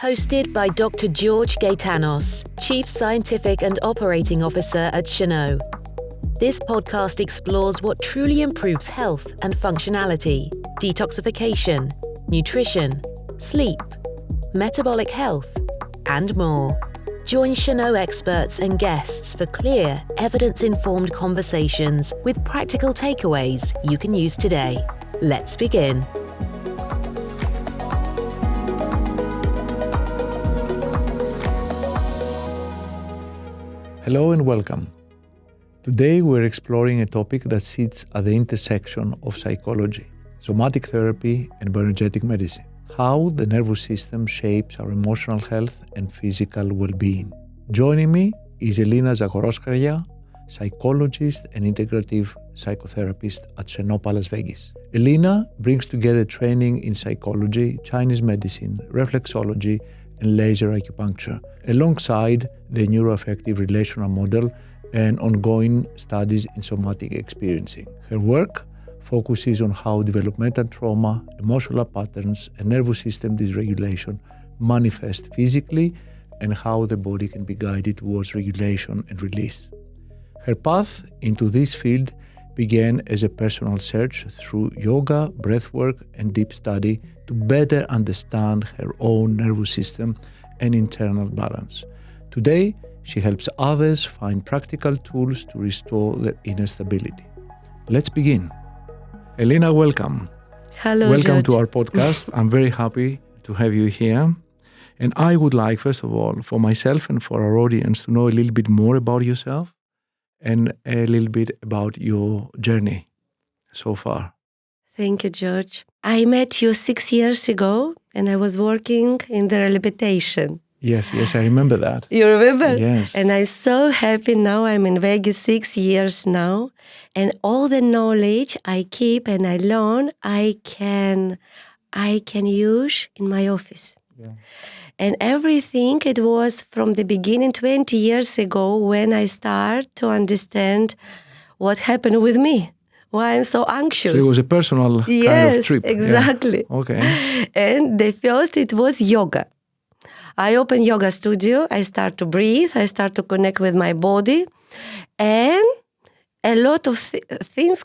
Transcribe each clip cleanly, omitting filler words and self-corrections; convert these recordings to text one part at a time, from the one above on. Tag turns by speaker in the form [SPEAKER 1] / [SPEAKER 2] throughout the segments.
[SPEAKER 1] Hosted by Dr. George Gaitanos, Chief Scientific and Operating Officer at Chenot. This podcast explores what truly improves health and functionality, detoxification, nutrition, sleep, metabolic health, and more. Join Chenot experts and guests for clear, evidence-informed conversations with practical takeaways you can use today. Let's begin.
[SPEAKER 2] Hello and welcome. Today we're exploring a topic that sits at the intersection of psychology, somatic therapy, and bioenergetic medicine. How the nervous system shapes our emotional health and physical well-being. Joining me is Elina Zagkorotskagia, psychologist and integrative psychotherapist at Chenot, Las Vegas. Elina brings together training in psychology, Chinese medicine, reflexology, and laser acupuncture, alongside the neuroaffective relational model and ongoing studies in somatic experiencing. Her work focuses on how developmental trauma, emotional patterns, and nervous system dysregulation manifest physically and how the body can be guided towards regulation and release. Her path into this field began as a personal search through yoga, breathwork, and deep study to better understand her own nervous system and internal balance. Today, she helps others find practical tools to restore their inner stability. Let's begin. Elina, welcome.
[SPEAKER 3] Hello,
[SPEAKER 2] welcome
[SPEAKER 3] George.
[SPEAKER 2] to our podcast. I'm very happy to have you here. And I would like, first of all, for myself and for our audience to know a little bit more about yourself and a little bit about your journey so far.
[SPEAKER 3] Thank you, George. I met you 6 years ago and I was working in the rehabilitation.
[SPEAKER 2] Yes, I remember that.
[SPEAKER 3] You remember?
[SPEAKER 2] Yes.
[SPEAKER 3] And I'm so happy now. I'm in Vegas 6 years now. And all the knowledge I keep and I learn, I can use in my office.
[SPEAKER 2] Yeah.
[SPEAKER 3] And everything, it was from the beginning 20 years ago when I started to understand what happened with me, why I'm so anxious.
[SPEAKER 2] So it was a personal kind of trip.
[SPEAKER 3] Yes, exactly.
[SPEAKER 2] Yeah. Okay.
[SPEAKER 3] And the first, it was yoga. I opened yoga studio, I start to breathe, I start to connect with my body, and a lot of things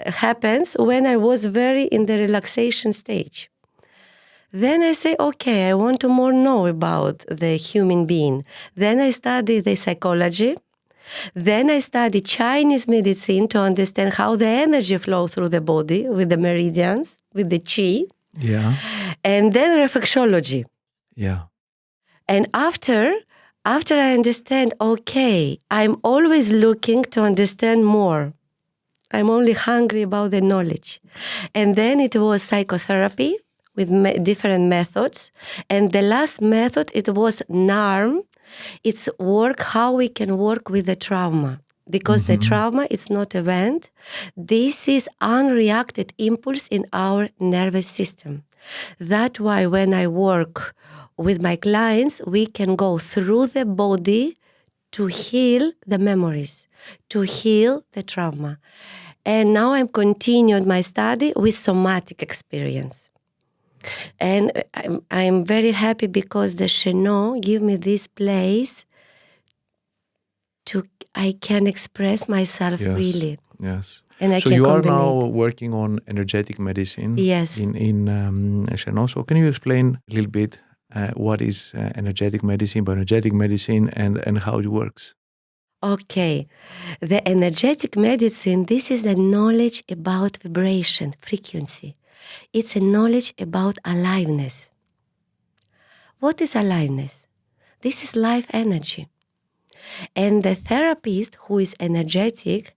[SPEAKER 3] happens when I was very in the relaxation stage. Then I say, okay, I want to more know about the human being. Then I study the psychology. Then I study Chinese medicine to understand how the energy flows through the body with the meridians, with the qi.
[SPEAKER 2] Yeah.
[SPEAKER 3] And then reflexology.
[SPEAKER 2] Yeah.
[SPEAKER 3] And after I understand, okay, I'm always looking to understand more. I'm only hungry about the knowledge. And then it was psychotherapy with different methods. And the last method, it was NARM. It's work, how we can work with the trauma. Because the trauma, it's not event. This is unreacted impulse in our nervous system. That's why when I work with my clients, we can go through the body to heal the memories, to heal the trauma. And now I'm continuing my study with somatic experience. And I'm very happy because the Chenot give me this place I can express myself freely.
[SPEAKER 2] Yes.
[SPEAKER 3] And I
[SPEAKER 2] so
[SPEAKER 3] can
[SPEAKER 2] you
[SPEAKER 3] combine
[SPEAKER 2] are now working on energetic medicine.
[SPEAKER 3] Yes.
[SPEAKER 2] In Chenot. So can you explain a little bit what is energetic medicine, bioenergetic medicine, and how it works?
[SPEAKER 3] Okay. The energetic medicine, this is the knowledge about vibration, frequency. It's a knowledge about aliveness. What is aliveness? This is life energy. And the therapist who is energetic,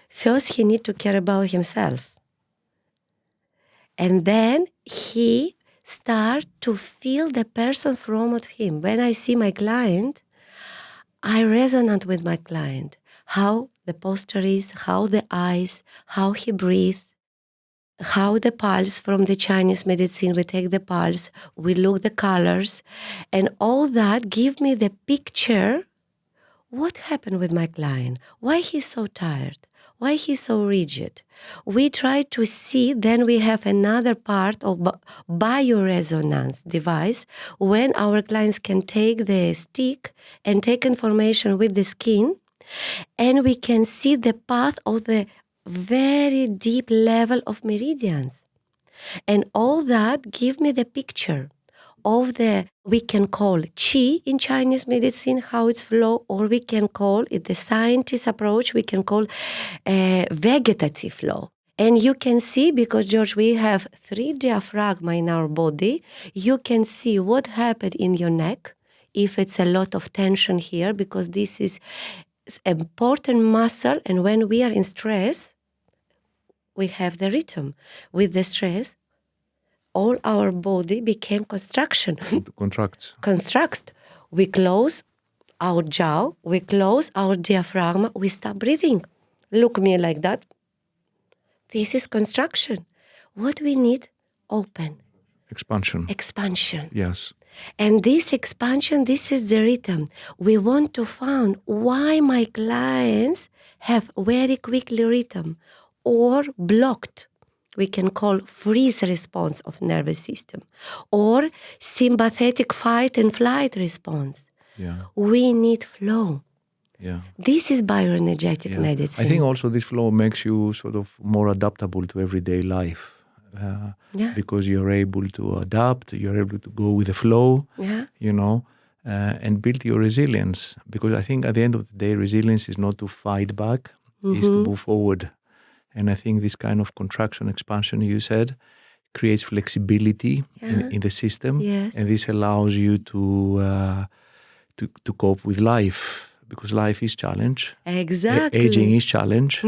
[SPEAKER 3] first he needs to care about himself. And then he starts to feel the person from of him. When I see my client, I resonate with my client. How the posture is, how the eyes, how he breathes, how the pulse from the Chinese medicine, we take the pulse, we look the colors, and all that give me the picture, what happened with my client, why he's so tired, Why he's so rigid? We try to see, then we have another part of bioresonance device when our clients can take the stick and take information with the skin, and we can see the path of the very deep level of meridians. And all that give me the picture of we can call qi in Chinese medicine, how it's flow, or we can call it the scientist approach, we can call vegetative flow. And you can see, because George, we have 3 diaphragma in our body, you can see what happened in your neck, if it's a lot of tension here, because this is important muscle, and when we are in stress, we have the rhythm. With the stress, all our body became constructs. We close our jaw, we close our diaphragm, we stop breathing. Look me like that. This is construction. What we need? Open. Expansion.
[SPEAKER 2] Yes.
[SPEAKER 3] And this expansion, this is the rhythm. We want to find why my clients have very quickly rhythm or blocked. We can call freeze response of nervous system or sympathetic fight and flight response.
[SPEAKER 2] Yeah.
[SPEAKER 3] We need flow.
[SPEAKER 2] Yeah.
[SPEAKER 3] This is bioenergetic medicine.
[SPEAKER 2] I think also this flow makes you sort of more adaptable to everyday life. Because you're able to adapt, you're able to go with the flow, and build your resilience. Because I think at the end of the day, resilience is not to fight back, is to move forward. And I think this kind of contraction, expansion, you said, creates flexibility in the system.
[SPEAKER 3] Yes.
[SPEAKER 2] And this allows you to cope with life, because life is challenge.
[SPEAKER 3] Exactly.
[SPEAKER 2] Aging is challenge.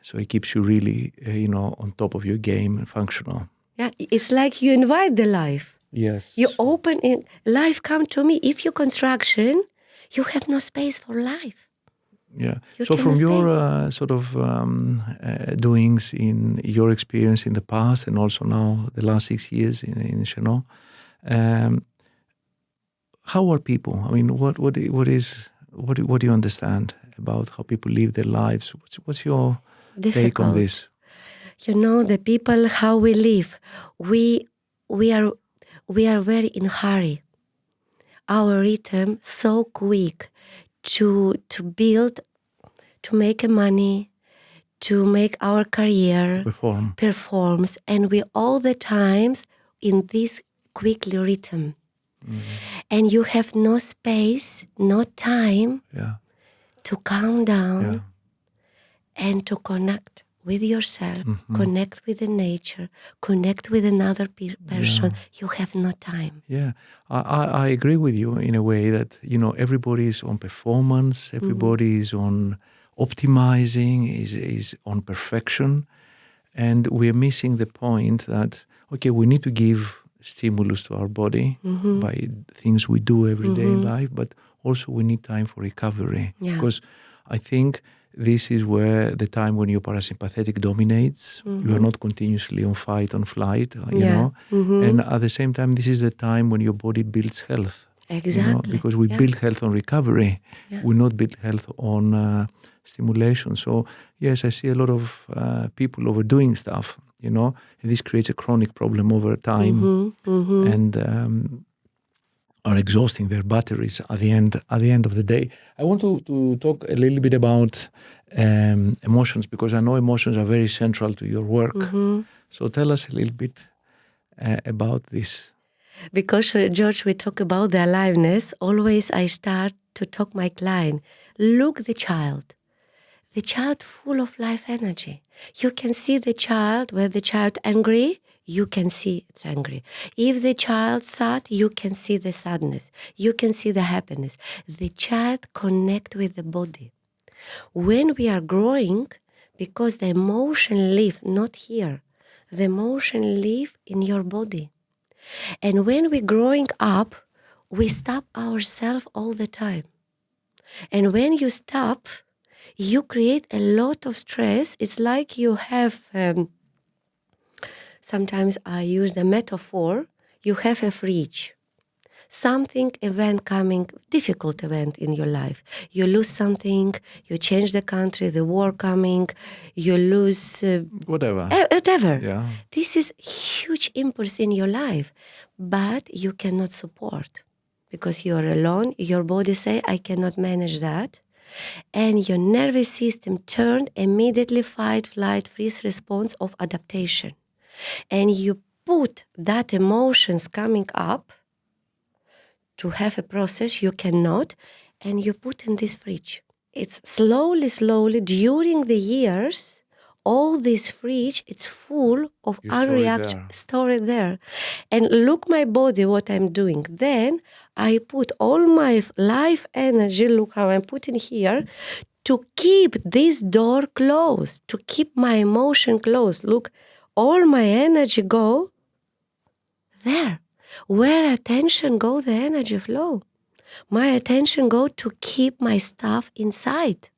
[SPEAKER 2] So it keeps you really, on top of your game and functional.
[SPEAKER 3] Yeah, it's like you invite the life.
[SPEAKER 2] Yes.
[SPEAKER 3] You open it. Life come to me. If you construction, you have no space for life.
[SPEAKER 2] Yeah. So from your sort of doings in your experience in the past and also now the last 6 years in Chenot, how are people? I mean, what do you understand about how people live their lives? What's your take on this?
[SPEAKER 3] The people, how we live, we are very in hurry. Our rhythm so quick to build, to make money, to make our career, performs, and we all the times in this quickly rhythm. And you have no space, no time to calm down and to connect with yourself, connect with the nature, connect with another person. You have no time.
[SPEAKER 2] Yeah, I agree with you in a way that, everybody is on performance, everybody is on optimizing, is on perfection. And we're missing the point that, okay, we need to give stimulus to our body by things we do every day in life, but also we need time for recovery. Because I think this is where the time when your parasympathetic dominates, you are not continuously on fight, on flight, and at the same time, this is the time when your body builds health.
[SPEAKER 3] Exactly.
[SPEAKER 2] Because we build health on recovery, we not build health on stimulation. So yes, I see a lot of people overdoing stuff, and this creates a chronic problem over time, and are exhausting their batteries at the end of the day. I want to talk a little bit about emotions, because I know emotions are very central to your work. So tell us a little bit about this.
[SPEAKER 3] Because, George, we talk about the aliveness. Always I start to talk my client. Look the child full of life energy. You can see the child, where the child angry, you can see it's angry. If the child sad, you can see the sadness. You can see the happiness. The child connect with the body. When we are growing, because the emotion live not here, the emotion live in your body. And when we're growing up, we stop ourselves all the time. And when you stop, you create a lot of stress. It's like you have, sometimes I use the metaphor, you have a fridge. something, event coming, difficult event in your life. You lose something, you change the country, the war coming, you lose...
[SPEAKER 2] whatever.
[SPEAKER 3] Whatever.
[SPEAKER 2] Yeah.
[SPEAKER 3] This is huge impulse in your life, but you cannot support because you are alone. Your body say, I cannot manage that. And your nervous system turned immediately fight, flight, freeze response of adaptation. And you put that emotions coming up to have a process you cannot, and you put in this fridge. It's slowly, during the years, all this fridge, it's full of unreacted, stored there. And look my body, what I'm doing. Then I put all my life energy, look how I'm putting here, to keep this door closed, to keep my emotion closed. Look, all my energy go there. Where attention go, the energy flow. My attention go to keep my stuff inside.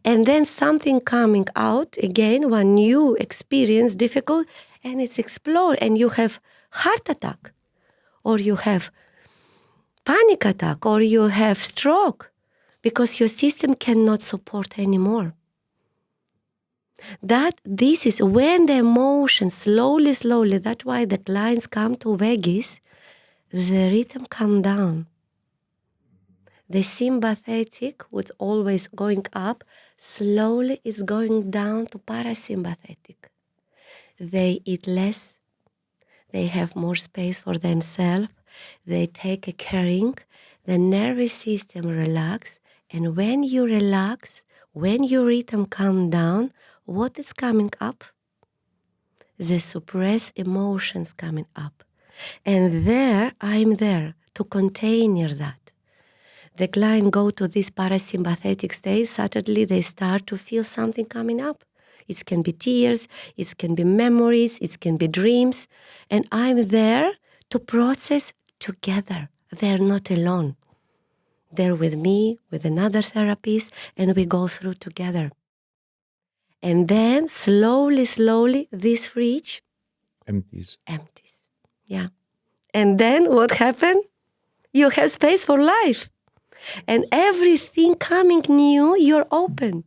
[SPEAKER 3] And then something coming out, again, one new experience, difficult, and it's explored, and you have heart attack, or you have panic attack, or you have stroke, because your system cannot support anymore. This is when the emotions slowly, that's why the clients come to Vegas, the rhythm come down. The sympathetic, what's always going up, slowly is going down to parasympathetic. They eat less, they have more space for themselves, they take a caring, the nervous system relax, and when you relax, when your rhythm calm down, what is coming up? The suppressed emotions coming up. And there, I'm there to container that. The client go to this parasympathetic state, suddenly they start to feel something coming up. It can be tears, it can be memories, it can be dreams. And I'm there to process together. They're not alone. They're with me, with another therapist, and we go through together. And then slowly, this fridge
[SPEAKER 2] Empties.
[SPEAKER 3] Yeah. And then what happened? You have space for life. And everything coming new, you're open.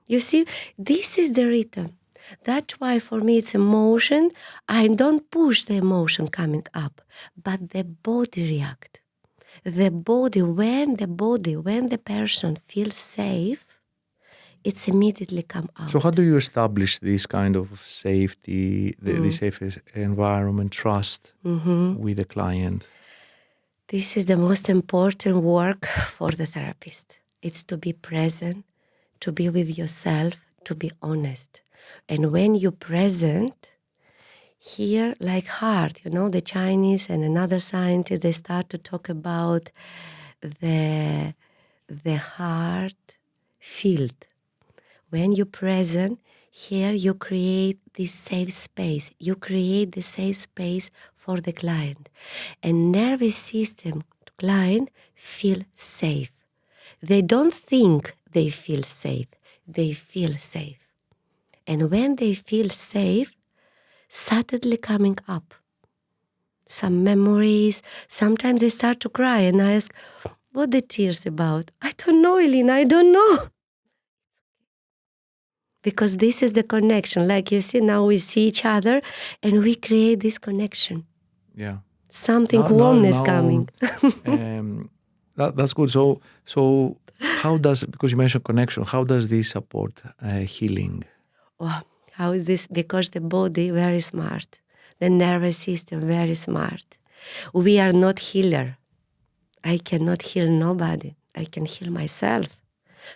[SPEAKER 3] You see, this is the rhythm. That's why for me it's emotion. I don't push the emotion coming up, but the body react. When the person feels safe, it's immediately come out.
[SPEAKER 2] So how do you establish this kind of safety, the safe environment, trust with the client?
[SPEAKER 3] This is the most important work for the therapist. It's to be present, to be with yourself, to be honest. And when you're present, here, like heart, the Chinese and another scientist, they start to talk about the heart field. When you're present, here you create this safe space. You create the safe space for the client. And nervous system client feel safe. They don't think they feel safe. They feel safe. And when they feel safe, suddenly coming up some memories. Sometimes they start to cry and I ask, what the tears about? I don't know, Elina, I don't know. Because this is the connection. Like you see, now we see each other and we create this connection.
[SPEAKER 2] Yeah.
[SPEAKER 3] Something warmness coming.
[SPEAKER 2] That's good. So how does, because you mentioned connection, how does this support healing?
[SPEAKER 3] Oh, how is this? Because the body very smart. The nervous system very smart. We are not healer. I cannot heal nobody. I can heal myself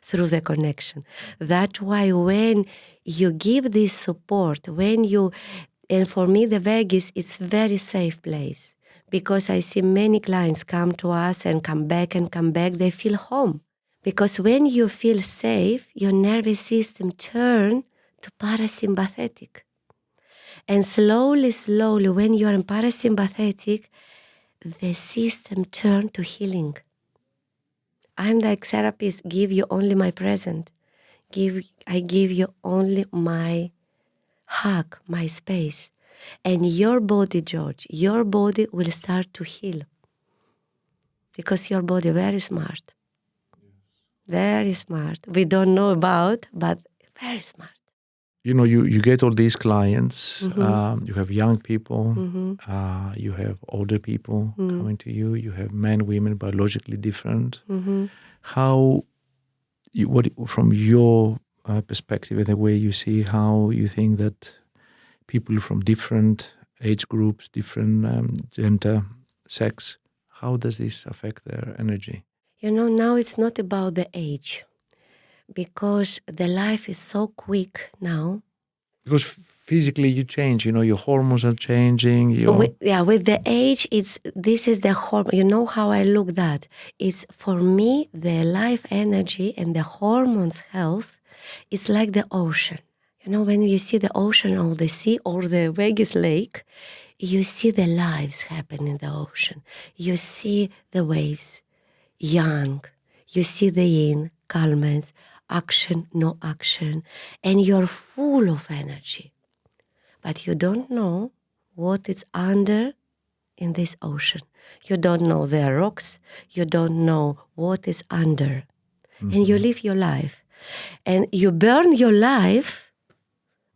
[SPEAKER 3] through the connection. That's why when you give this support, and for me the Vegas is very safe place, because I see many clients come to us and come back, they feel home. Because when you feel safe, your nervous system turn to parasympathetic. And slowly, when you are in parasympathetic, the system turn to healing. I'm like therapist, give you only my present. I give you only my hug, my space. And your body, George, your body will start to heal. because your body very smart. Very smart. We don't know about, but very smart.
[SPEAKER 2] You get all these clients. You have young people. You have older people coming to you. You have men, women, biologically different. How, from your perspective and the way you see, how you think that people from different age groups, different gender, sex, how does this affect their energy?
[SPEAKER 3] Now it's not about the age, because the life is so quick now.
[SPEAKER 2] Because physically you change, your hormones are changing.
[SPEAKER 3] With the age, this is the hormone. You know how I look that? It's, for me, the life energy and the hormones health, it's like the ocean. When you see the ocean or the sea or the Vegas lake, you see the lives happen in the ocean. You see the waves, young. You see the yin, calmness, action, no action, and you're full of energy. But you don't know what is under in this ocean. You don't know the rocks. You don't know what is under. And you live your life. And you burn your life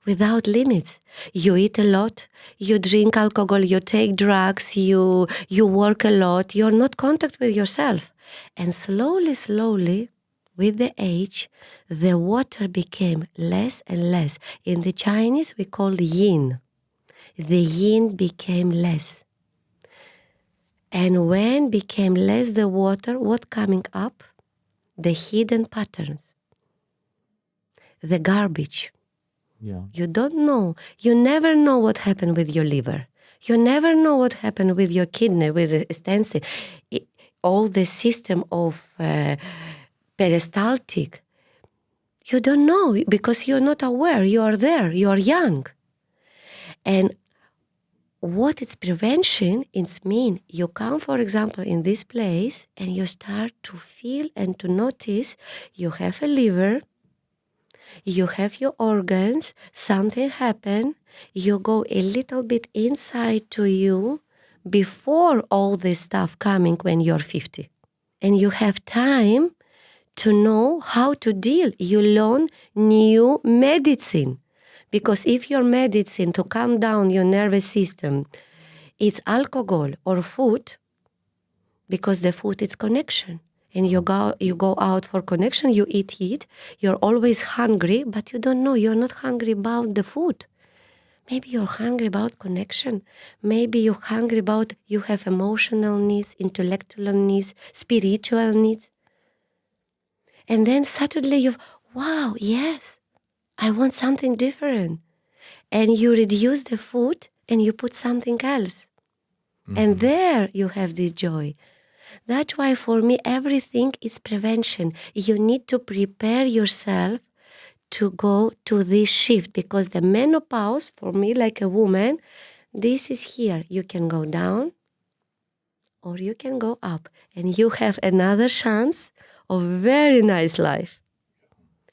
[SPEAKER 3] without limits. You eat a lot. You drink alcohol. You take drugs. You work a lot. You're not in contact with yourself. And slowly, with the age, the water became less and less. In the Chinese, we call yin. The yin became less. And when became less the water, what coming up? The hidden patterns. The garbage.
[SPEAKER 2] Yeah.
[SPEAKER 3] You don't know. You never know what happened with your liver. You never know what happened with your kidney, with the stensil. All the system of peristaltic. You don't know because you're not aware. You are there. You are young. And what it's prevention, it's mean you come, for example, in this place and you start to feel and to notice you have a liver, you have your organs, something happened, you go a little bit inside to you before all this stuff coming when you're 50. And you have time to know how to deal. You learn new medicine. Because if your medicine to calm down your nervous system, it's alcohol or food, because the food is connection. And you go out for connection, you eat, you're always hungry, but you don't know, you're not hungry about the food. Maybe you're hungry about connection. Maybe you're hungry about, you have emotional needs, intellectual needs, spiritual needs. And then suddenly wow, yes, I want something different. And you reduce the food and you put something else. And there you have this joy. That's why for me, everything is prevention. You need to prepare yourself to go to this shift, because the menopause, for me, like a woman, this is here. You can go down or you can go up, and you have another chance of very nice life,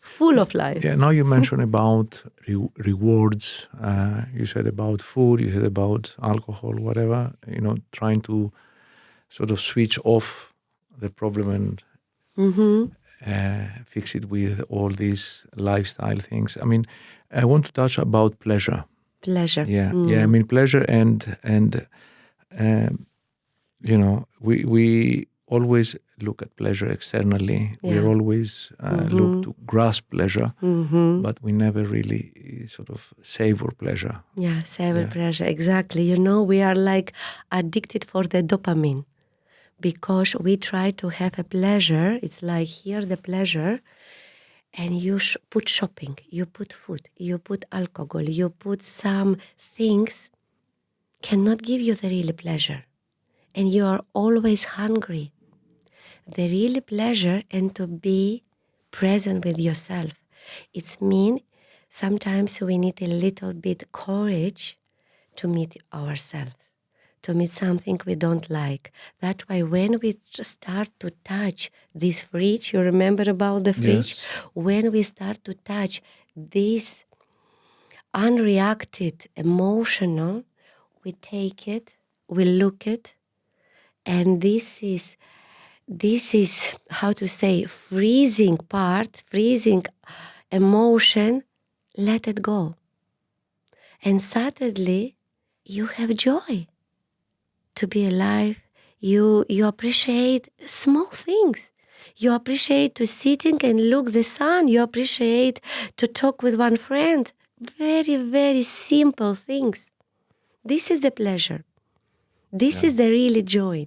[SPEAKER 3] full of life.
[SPEAKER 2] Yeah, now you mentioned about rewards. You said about food, you said about alcohol, whatever, trying to sort of switch off the problem and fix it with all these lifestyle things. I mean, I want to touch about pleasure.
[SPEAKER 3] Pleasure.
[SPEAKER 2] Yeah, yeah. I mean, pleasure and we always look at pleasure externally.
[SPEAKER 3] Yeah.
[SPEAKER 2] We always look to grasp pleasure, but we never really sort of savor pleasure.
[SPEAKER 3] Yeah, savor pleasure. Exactly. We are like addicted for the dopamine, because we try to have a pleasure. It's like here the pleasure, and you put shopping, you put food, you put alcohol, you put some things cannot give you the real pleasure. And you are always hungry. The real pleasure and to be present with yourself. It's mean sometimes we need a little bit courage to meet ourselves, to meet something we don't like. That's why when we start to touch this fridge, you remember about the fridge?
[SPEAKER 2] Yes.
[SPEAKER 3] When we start to touch this unreacted, emotional, we take it, we look it, and this is this is, how to say, freezing emotion, let it go. And suddenly you have joy to be alive. You appreciate small things. You appreciate to sitting and look the sun. You appreciate to talk with one friend. Very, very simple things. This is the pleasure. This is the really joy.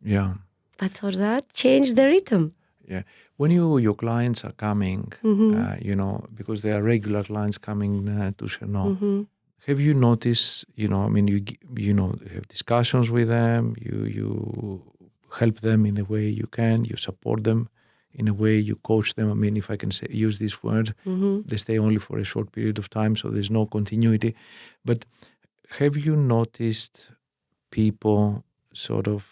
[SPEAKER 2] Yeah.
[SPEAKER 3] But for that, change the rhythm.
[SPEAKER 2] Yeah. When your clients are coming, because there are regular clients coming to Chenot, have you noticed, you have discussions with them, you help them in the way you can, you support them in a way, you coach them. I mean, if I can use this word, they stay only for a short period of time, so there's no continuity. But have you noticed people sort of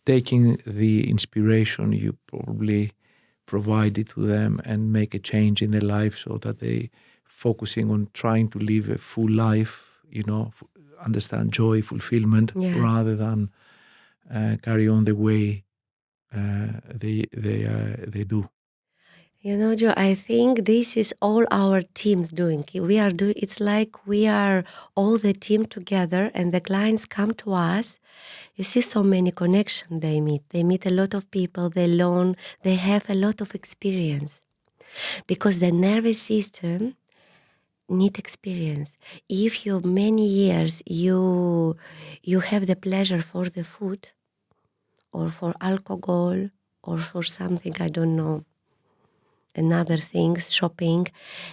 [SPEAKER 2] taking the inspiration you probably provided to them and make a change in their life so that they focusing on trying to live a full life, understand joy, fulfillment, rather than carry on the way they do?
[SPEAKER 3] Joe, I think this is all our teams doing. It's like we are all the team together, and the clients come to us. You see so many connections they meet. They meet a lot of people, they learn, they have a lot of experience. Because the nervous system need experience. If you many years you have the pleasure for the food or for alcohol or for something, I don't know, another things, shopping,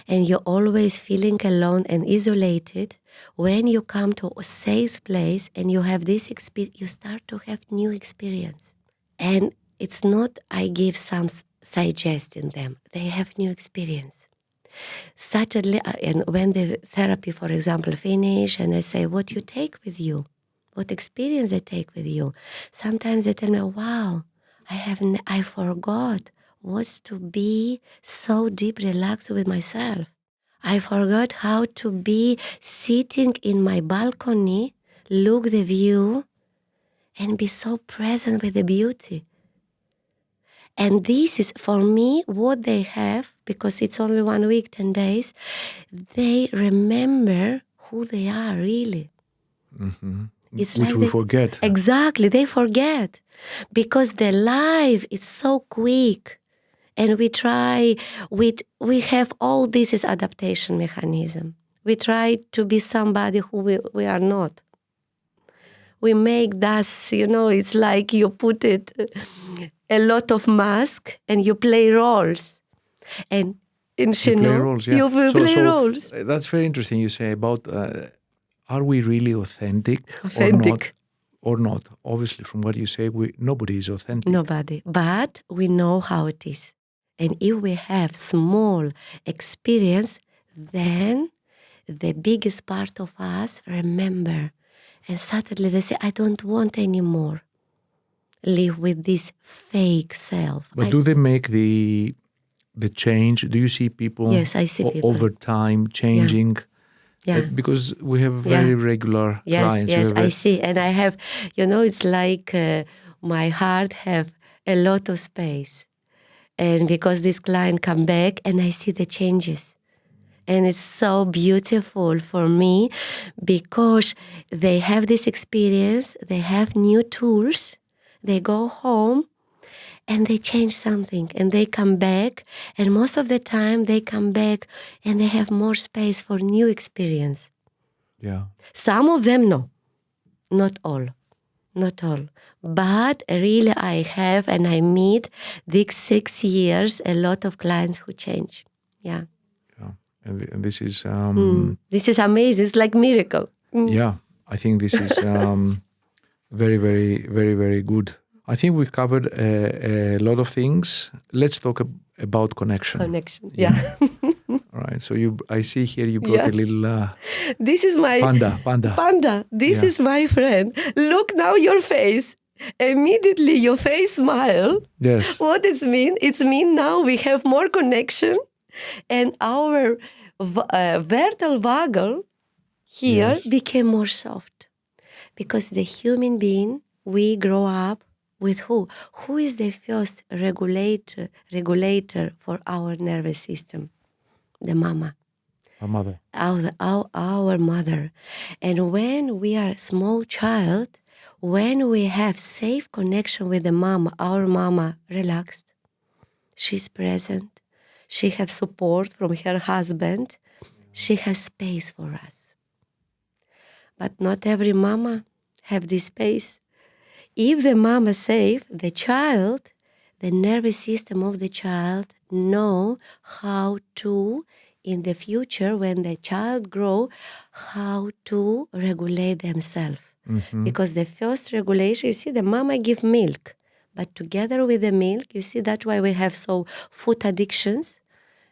[SPEAKER 3] and you're always feeling alone and isolated, when you come to a safe place and you have this experience, you start to have new experience. And it's not I give some suggestion them, they have new experience. Suddenly, and when the therapy, for example, finish, and I say, what you take with you? What experience they take with you? Sometimes they tell me, wow, I forgot was to be so deep relaxed with myself. I forgot how to be sitting in my balcony, look the view, and be so present with the beauty. And this is, for me, what they have, because it's only 1 week, 10 days, they remember who they are, really.
[SPEAKER 2] Mm-hmm.
[SPEAKER 3] It's
[SPEAKER 2] Which
[SPEAKER 3] like
[SPEAKER 2] we forget.
[SPEAKER 3] Exactly, they forget. Because the life is so quick. And we have all this is adaptation mechanism. We try to be somebody who we are not. We make that, it's like you put it a lot of mask and you play roles. And in Chenot, you play roles.
[SPEAKER 2] That's very interesting you say about, are we really authentic? Or not? Obviously, from what you say, nobody is authentic.
[SPEAKER 3] Nobody. But we know how it is. And if we have small experience, then the biggest part of us remember. And suddenly they say, I don't want anymore live with this fake self.
[SPEAKER 2] But do they make the change? Do you see people,
[SPEAKER 3] yes, I see people
[SPEAKER 2] over time changing?
[SPEAKER 3] Yeah.
[SPEAKER 2] Because we have very regular clients.
[SPEAKER 3] Yes, I see. And I have, it's like my heart have a lot of space. And because this client come back and I see the changes. And it's so beautiful for me because they have this experience, they have new tools, they go home and they change something and they come back. And most of the time they come back and they have more space for new experience.
[SPEAKER 2] Yeah.
[SPEAKER 3] Some of them, no, not all. Not all. But really I have, and I meet these 6 years, a lot of clients who change. Yeah.
[SPEAKER 2] Yeah. And this is...
[SPEAKER 3] This is amazing. It's like miracle.
[SPEAKER 2] Yeah. I think this is very, very, very, very good. I think we covered a lot of things. Let's talk about connection.
[SPEAKER 3] Connection, yeah.
[SPEAKER 2] All right. So I see here you brought a little...
[SPEAKER 3] this is my... Panda. This is my friend. Look now your face. Immediately your face smile.
[SPEAKER 2] Yes.
[SPEAKER 3] What does it mean? It means now we have more connection and our vertebral vagal here became more soft. Because the human being, we grow up With who? Who is the first regulator for our nervous system? The mama.
[SPEAKER 2] Our mother.
[SPEAKER 3] Our mother. And when we are a small child, when we have safe connection with the mama, our mama relaxed, she's present, she has support from her husband, she has space for us. But not every mama have this space. If the mama safe, the child, the nervous system of the child know how to, in the future, when the child grow, how to regulate themselves.
[SPEAKER 2] Mm-hmm.
[SPEAKER 3] Because the first regulation, you see, the mama give milk. But together with the milk, you see, that's why we have so food addictions.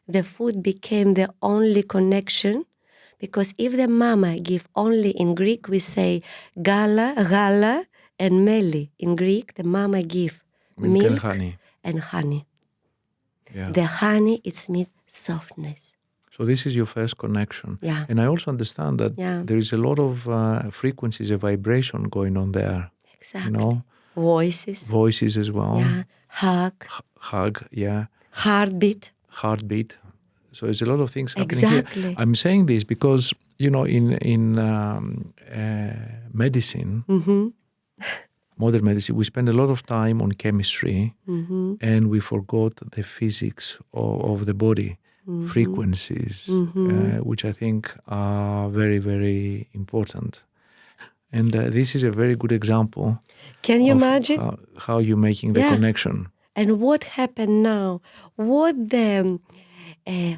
[SPEAKER 3] The food became the only connection. Because if the mama give only, in Greek we say gala, and meli. In Greek, the mama give milk and honey.
[SPEAKER 2] Yeah.
[SPEAKER 3] The honey, it's means softness.
[SPEAKER 2] So this is your first connection.
[SPEAKER 3] Yeah.
[SPEAKER 2] And I also understand that there is a lot of frequencies of vibration going on there.
[SPEAKER 3] Exactly.
[SPEAKER 2] You know? Voices as well.
[SPEAKER 3] Yeah.
[SPEAKER 2] Hug, yeah.
[SPEAKER 3] Heartbeat.
[SPEAKER 2] So there's a lot of things happening
[SPEAKER 3] Exactly.
[SPEAKER 2] here. I'm saying this because, you know, in medicine,
[SPEAKER 3] Mm-hmm.
[SPEAKER 2] modern medicine, we spend a lot of time on chemistry,
[SPEAKER 3] Mm-hmm.
[SPEAKER 2] and we forgot the physics of the body,
[SPEAKER 3] Mm-hmm.
[SPEAKER 2] frequencies,
[SPEAKER 3] Mm-hmm.
[SPEAKER 2] which I think are very, very important. And this is a very good example.
[SPEAKER 3] Can you imagine?
[SPEAKER 2] How you're making the connection.
[SPEAKER 3] And what happened now? What the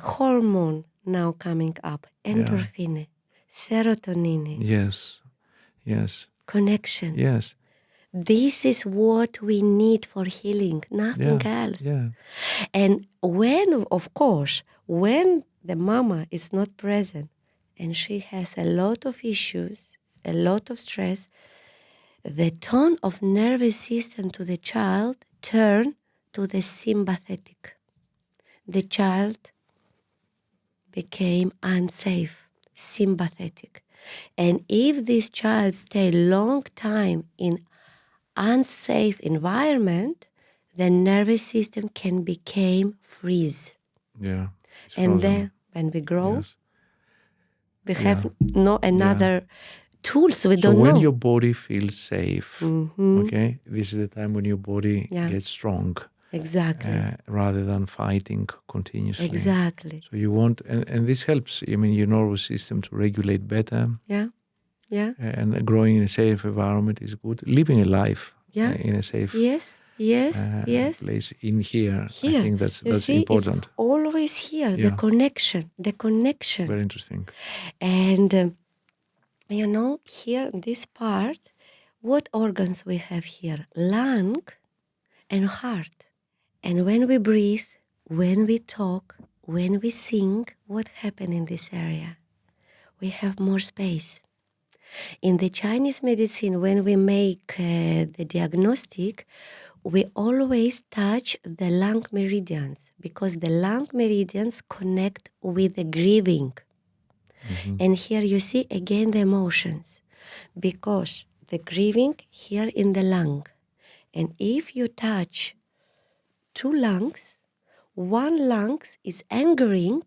[SPEAKER 3] hormone now coming up? Endorphin, serotonin.
[SPEAKER 2] Yes.
[SPEAKER 3] Connection.
[SPEAKER 2] Yes.
[SPEAKER 3] This is what we need for healing, nothing else.
[SPEAKER 2] Yeah.
[SPEAKER 3] And when, of course, when the mama is not present and she has a lot of issues, a lot of stress, the tone of nervous system to the child turn to the sympathetic. The child became unsafe, sympathetic. And if this child stay long time in unsafe environment, the nervous system can become freeze.
[SPEAKER 2] Yeah.
[SPEAKER 3] And then when we grow, we have no another tools we don't know.
[SPEAKER 2] So when your body feels safe, okay, this is the time when your body gets strong.
[SPEAKER 3] Exactly.
[SPEAKER 2] Rather than fighting continuously.
[SPEAKER 3] Exactly.
[SPEAKER 2] So you want, and this helps, I mean, your nervous system to regulate better.
[SPEAKER 3] Yeah.
[SPEAKER 2] And growing in a safe environment is good. Living a life in a safe place in here. I think that's important.
[SPEAKER 3] It's always here, the connection.
[SPEAKER 2] Very interesting.
[SPEAKER 3] And, you know, here in this part, what organs we have here? Lung and heart. And when we breathe, when we talk, when we sing, what happens in this area? We have more space. In the Chinese medicine, when we make the diagnostic, we always touch the lung meridians because the lung meridians connect with the grieving. Mm-hmm. And here you see again the emotions because the grieving here in the lung. And if you touch two lungs, one lung is angry.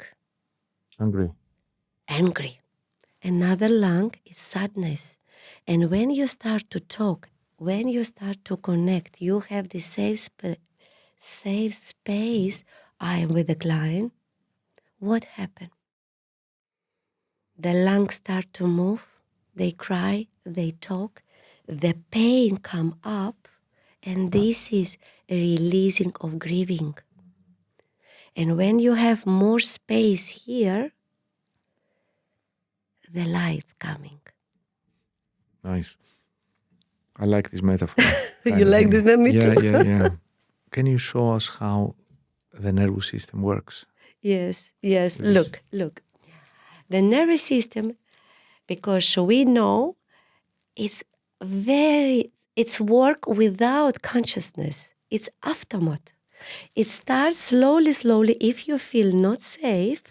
[SPEAKER 3] Another lung is sadness. And when you start to talk, when you start to connect, you have the safe space. I am with the client. What happened? The lungs start to move. They cry. They talk. The pain come up. And this is a releasing of grieving. And when you have more space here, the light's coming.
[SPEAKER 2] Nice. I like this metaphor.
[SPEAKER 3] You like this metaphor?
[SPEAKER 2] Yeah. Can you show us how the nervous system works?
[SPEAKER 3] Yes. Please. Look. The nervous system, because we know it's work without consciousness. It's automat. It starts slowly. If you feel not safe,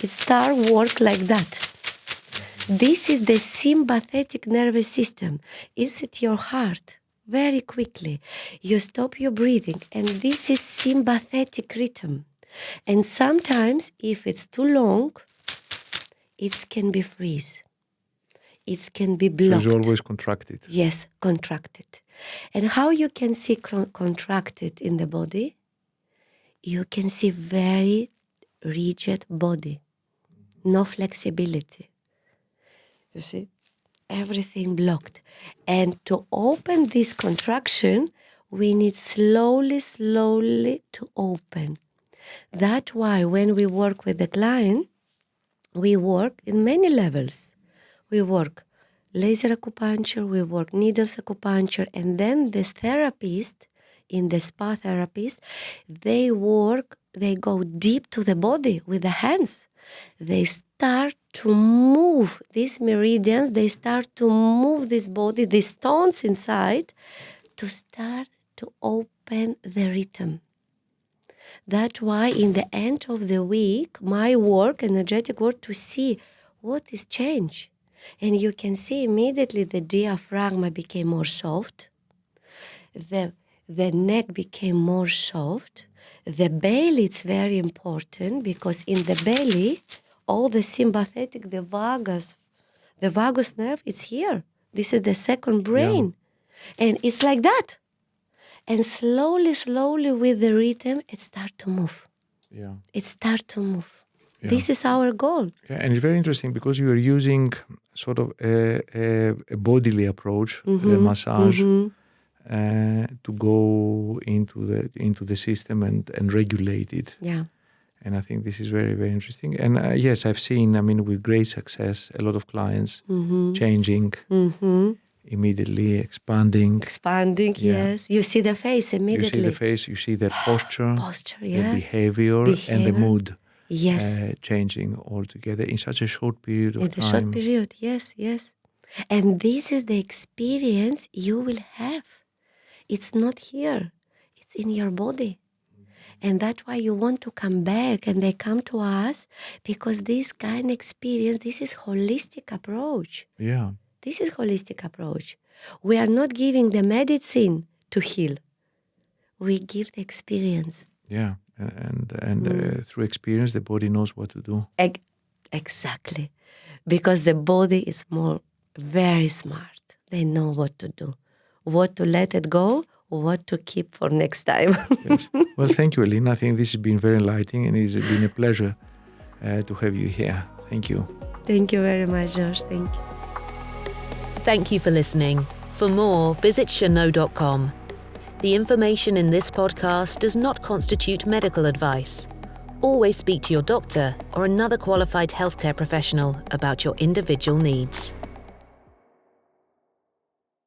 [SPEAKER 3] it starts work like that. This is the sympathetic nervous system. Is it your heart? very quickly. You stop your breathing, and this is sympathetic rhythm. And sometimes, if it's too long, it can be freeze. It can be blocked.
[SPEAKER 2] So it's always contracted.
[SPEAKER 3] Yes, contracted. And how you can see contracted in the body? You can see very rigid body, no flexibility. You see? Everything blocked. And to open this contraction, we need slowly to open. That's why when we work with the client, we work in many levels. We work laser acupuncture, we work needles acupuncture, and then the therapist, in the spa therapist, they go deep to the body with the hands. They start to move these meridians, they start to move this body, these stones inside, to start to open the rhythm. That's why in the end of the week, my work, energetic work, to see what is changed. And you can see immediately the diaphragm became more soft, the neck became more soft, the belly is very important because in the belly, all the sympathetic, the vagus nerve is here. This is the second brain. Yeah. And it's like that. And slowly with the rhythm, it starts to move.
[SPEAKER 2] Yeah.
[SPEAKER 3] It starts to move.
[SPEAKER 2] Yeah.
[SPEAKER 3] This is our goal.
[SPEAKER 2] Yeah, and it's very interesting because you are using sort of a bodily approach, the massage, to go into the system and regulate it.
[SPEAKER 3] Yeah.
[SPEAKER 2] And I think this is very, very interesting. And yes, I've seen, with great success, a lot of clients changing, immediately expanding.
[SPEAKER 3] Expanding, yes. You see the face immediately.
[SPEAKER 2] You see the face, you see their posture,
[SPEAKER 3] yes.
[SPEAKER 2] the behavior, and the mood.
[SPEAKER 3] Yes.
[SPEAKER 2] Changing altogether in such a short period of time.
[SPEAKER 3] In a short period, yes. And this is the experience you will have. It's not here. It's in your body. And that's why you want to come back, and they come to us because this kind of experience, this is holistic approach.
[SPEAKER 2] Yeah.
[SPEAKER 3] This is holistic approach. We are not giving the medicine to heal. We give the experience.
[SPEAKER 2] Yeah. And through experience, the body knows what to do.
[SPEAKER 3] Exactly. Because the body is very smart. They know what to do. What to let it go, what to keep for next time.
[SPEAKER 2] Yes. Well, thank you, Elina. I think this has been very enlightening, and it's been a pleasure to have you here. Thank you.
[SPEAKER 3] Thank you very much, George. Thank you.
[SPEAKER 1] Thank you for listening. For more, visit Chenot.com. The information in this podcast does not constitute medical advice. Always speak to your doctor or another qualified healthcare professional about your individual needs.